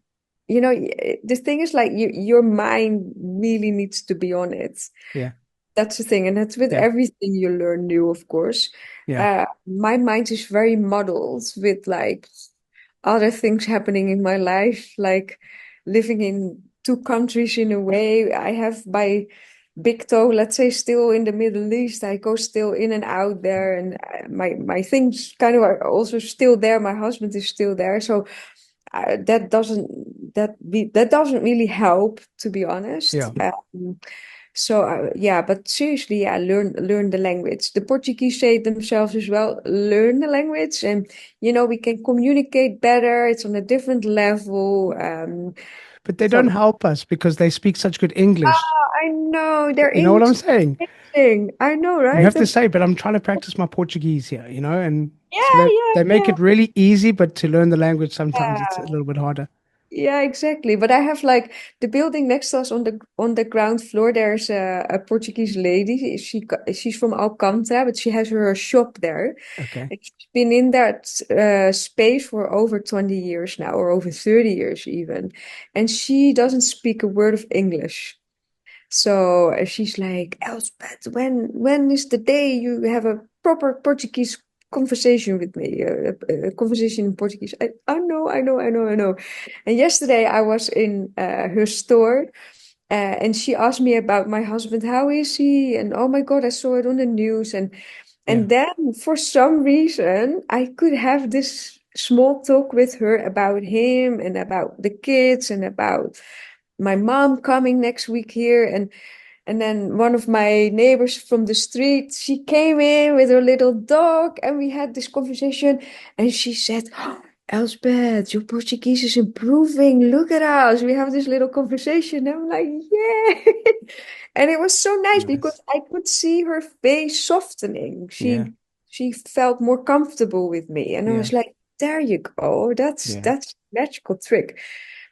Speaker 1: the thing is like your mind really needs to be on it.
Speaker 2: yeah,
Speaker 1: That's the thing, and that's with
Speaker 2: yeah,
Speaker 1: everything you learn new, of course.
Speaker 2: yeah.
Speaker 1: My mind is very muddled with like other things happening in my life, like living in two countries in a way. I have my big toe, let's say, still in the Middle East. I go still in and out there, and my things kind of are also still there. My husband is still there, so that doesn't really help, to be honest.
Speaker 2: Yeah.
Speaker 1: So yeah, but seriously, yeah, learn the language. The Portuguese say themselves as well, learn the language, and we can communicate better. It's on a different level.
Speaker 2: But they don't
Speaker 1: From
Speaker 2: help us because they speak such good English.
Speaker 1: I know their
Speaker 2: You know what
Speaker 1: English
Speaker 2: I'm
Speaker 1: is
Speaker 2: saying?
Speaker 1: amazing. I know,
Speaker 2: You
Speaker 1: right?
Speaker 2: have to say, but I'm trying to practice my Portuguese here, and so
Speaker 1: Yeah,
Speaker 2: they
Speaker 1: yeah,
Speaker 2: make
Speaker 1: yeah.
Speaker 2: it really easy, but to learn the language sometimes it's a
Speaker 1: Yeah.
Speaker 2: little bit harder.
Speaker 1: Yeah, exactly. But I have like the building next to us on the ground floor. There's a Portuguese lady. She's from Alcântara, but she has her shop there.
Speaker 2: Okay.
Speaker 1: And she's been in that space for over 20 years now, or over 30 years even. And she doesn't speak a word of English. So she's like, Elsbeth, when is the day you have a proper Portuguese conversation with me? A conversation in Portuguese. I know, I know, I know, I know. And yesterday I was in her store, and she asked me about my husband. How is he? And oh my God, I saw it on the news.
Speaker 2: Yeah.
Speaker 1: And then for some reason I could have this small talk with her about him and about the kids and about my mom coming next week here. And then one of my neighbors from the street, she came in with her little dog, and we had this conversation. And she said, "Oh, Elsbeth, your Portuguese is improving. Look at us. We have this little conversation." I'm like, yeah. And it was so nice
Speaker 2: Nice.
Speaker 1: because I could see her face softening.
Speaker 2: Yeah.
Speaker 1: She felt more comfortable with me. And I
Speaker 2: Yeah.
Speaker 1: was like, there you go.
Speaker 2: Yeah.
Speaker 1: That's magical trick.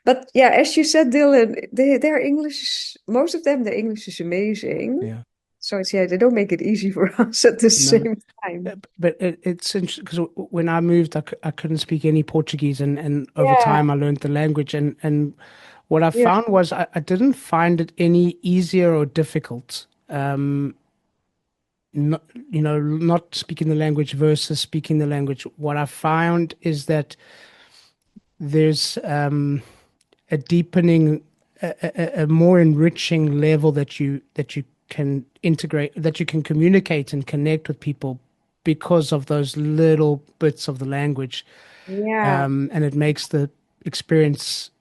Speaker 1: But yeah, as you said, Dylan, their English is, most of them, their English is amazing.
Speaker 2: Yeah.
Speaker 1: So it's, yeah, they don't make it easy for us at the
Speaker 2: No.
Speaker 1: same time.
Speaker 2: But it's interesting because when I moved, I couldn't speak any Portuguese, and over
Speaker 1: Yeah,
Speaker 2: time I learned the language. And what I
Speaker 1: yeah,
Speaker 2: found was I didn't find it any easier or difficult. Not, not speaking the language versus speaking the language. What I found is that there's a deepening, a more enriching level that you can integrate, that you can communicate and connect with people because of those little bits of the language,
Speaker 1: yeah,
Speaker 2: and it makes the experience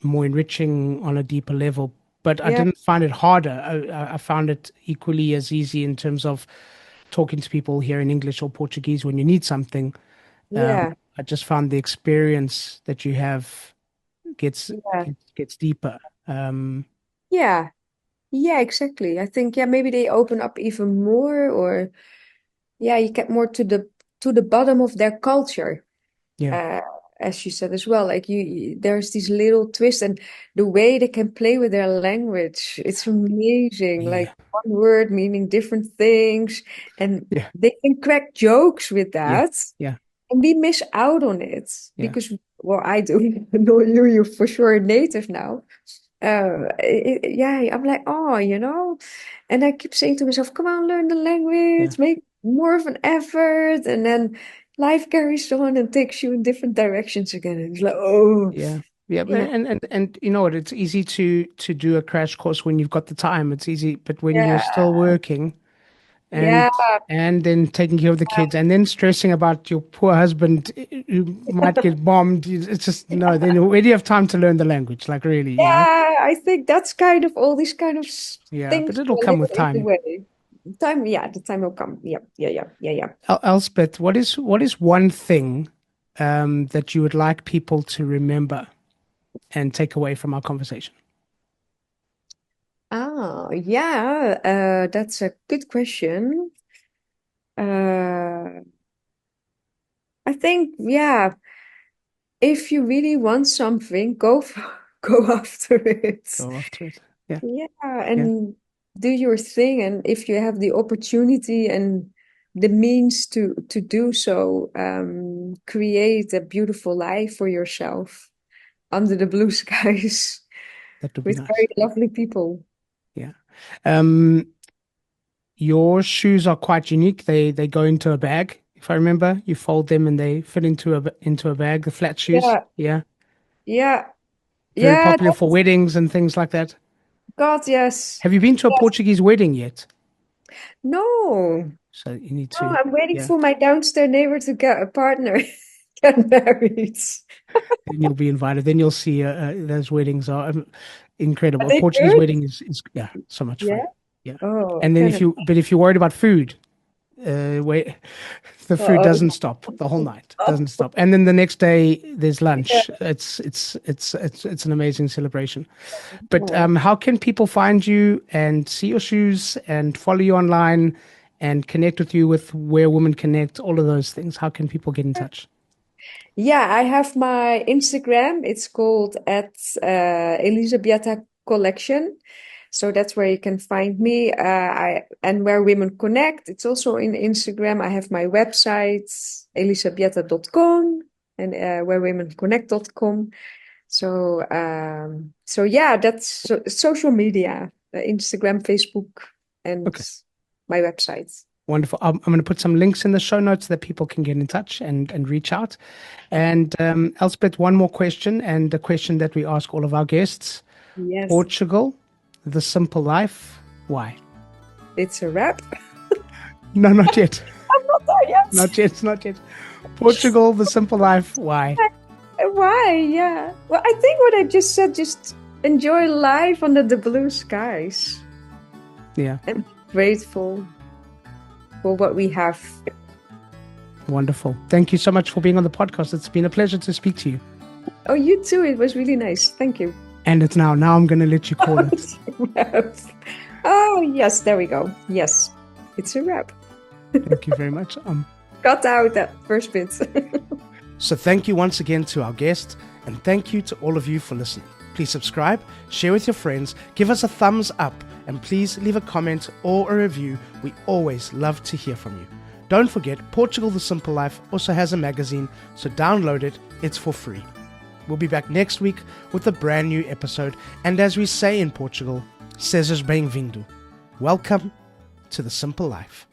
Speaker 2: more enriching on a deeper level. but I
Speaker 1: Yeah.
Speaker 2: didn't find it harder. I found it equally as easy in terms of talking to people here in English or Portuguese when you need something.
Speaker 1: Yeah.
Speaker 2: I just found the experience that you have gets
Speaker 1: Yeah.
Speaker 2: gets deeper. Um,
Speaker 1: Yeah. Yeah, exactly. I think, yeah, maybe they open up even more, or yeah, you get more to the bottom of their culture.
Speaker 2: yeah,
Speaker 1: uh, as you said as well, like there's these little twists, and the way they can play with their language, it's amazing.
Speaker 2: yeah,
Speaker 1: Like one word meaning different things, and
Speaker 2: yeah,
Speaker 1: they can crack jokes with
Speaker 2: yeah,
Speaker 1: that,
Speaker 2: yeah,
Speaker 1: and we miss out on it
Speaker 2: yeah,
Speaker 1: because, well, I do. know you're for sure a native now. Yeah, I'm like, oh, and I keep saying to myself, come on, learn the
Speaker 2: yeah,
Speaker 1: language, make more of an effort, and then life carries on and takes you in different directions again. And it's like, oh,
Speaker 2: yeah. Yeah,
Speaker 1: yeah,
Speaker 2: and you know what? It's easy to do a crash course when you've got the time. It's easy, but when you're
Speaker 1: yeah,
Speaker 2: still working
Speaker 1: yeah,
Speaker 2: and then taking care of the kids and then stressing about your poor husband who might get bombed, it's just no. Then where do you have time to learn the language? Like really, you know?
Speaker 1: yeah. I think that's kind of all these kind of
Speaker 2: Yeah, but
Speaker 1: things
Speaker 2: it'll
Speaker 1: are a
Speaker 2: come
Speaker 1: little
Speaker 2: with
Speaker 1: in the
Speaker 2: time.
Speaker 1: way. Time, yeah, the time will come. Yeah, yeah, yeah, yeah, yeah.
Speaker 2: Elspeth, what is one thing that you would like people to remember and take away from our conversation?
Speaker 1: Oh, yeah, that's a good question. Uh, I think, yeah, if you really want something, go after it.
Speaker 2: Go after it. Yeah,
Speaker 1: Yeah,
Speaker 2: yeah,
Speaker 1: and do your thing. And if you have the opportunity and the means to do so, create a beautiful life for yourself under the blue skies
Speaker 2: that would be
Speaker 1: with
Speaker 2: nice.
Speaker 1: very lovely people.
Speaker 2: Yeah. Um, your shoes are quite unique. They go into a bag. If I remember, you fold them and they fit into a bag. The flat shoes.
Speaker 1: Yeah,
Speaker 2: Yeah,
Speaker 1: yeah,
Speaker 2: very
Speaker 1: yeah.
Speaker 2: popular for weddings and things like that.
Speaker 1: God, yes.
Speaker 2: Have you been to a
Speaker 1: Yes.
Speaker 2: Portuguese wedding yet?
Speaker 1: No,
Speaker 2: So you need
Speaker 1: no,
Speaker 2: to.
Speaker 1: I'm waiting
Speaker 2: Yeah.
Speaker 1: for my downstairs neighbor to get a partner, get married.
Speaker 2: Then you'll be invited. Then you'll see those weddings are
Speaker 1: Are
Speaker 2: incredible. A
Speaker 1: they
Speaker 2: Portuguese
Speaker 1: good?
Speaker 2: wedding is yeah, so much
Speaker 1: Yeah.
Speaker 2: fun. Yeah.
Speaker 1: Oh, I
Speaker 2: And then
Speaker 1: can.
Speaker 2: if you're worried about food, wait, the food
Speaker 1: Uh-oh.
Speaker 2: doesn't stop the whole night. Doesn't stop. And then the next day there's
Speaker 1: Yeah.
Speaker 2: lunch. It's an amazing celebration. But
Speaker 1: Oh.
Speaker 2: how can people find you and see your shoes and follow you online and connect with you with Where Women Connect, all of those things? How can people get in touch?
Speaker 1: Yeah, I have my Instagram. It's called at Elisabietta Collection. So that's where you can find me. And Where Women Connect. It's also in Instagram. I have my website, elisabietta.com, and wherewomenconnect.com. So yeah, that's social media, Instagram, Facebook, and
Speaker 2: Okay.
Speaker 1: my website.
Speaker 2: Wonderful. I'm going to put some links in the show notes that people can get in touch and reach out. And Elspeth, one more question, and a question that we ask all of our guests.
Speaker 1: Yes,
Speaker 2: Portugal, the simple life. Why?
Speaker 1: it's a wrap.
Speaker 2: No, not yet.
Speaker 1: I'm not there yet.
Speaker 2: Not yet. Not yet. Portugal, the simple life. Why?
Speaker 1: Why? Yeah. Well, I think what I just said, just enjoy life under the blue skies
Speaker 2: Yeah.
Speaker 1: and be grateful for what we have.
Speaker 2: Wonderful. Thank you so much for being on the podcast. It's been a pleasure to speak to you.
Speaker 1: Oh, you too. It was really nice. Thank you.
Speaker 2: And it's now. Now I'm going to let you call it.
Speaker 1: Oh, yes. There we go. Yes. It's a wrap.
Speaker 2: Thank you very much.
Speaker 1: Cut out that first bit.
Speaker 2: So thank you once again to our guest, and thank you to all of you for listening. Please subscribe, share with your friends, give us a thumbs up, and please leave a comment or a review. We always love to hear from you. Don't forget, Portugal the Simple Life also has a magazine, so download it. It's for free. We'll be back next week with a brand new episode, and as we say in Portugal, sejas bem-vindo. Welcome to the Simple Life.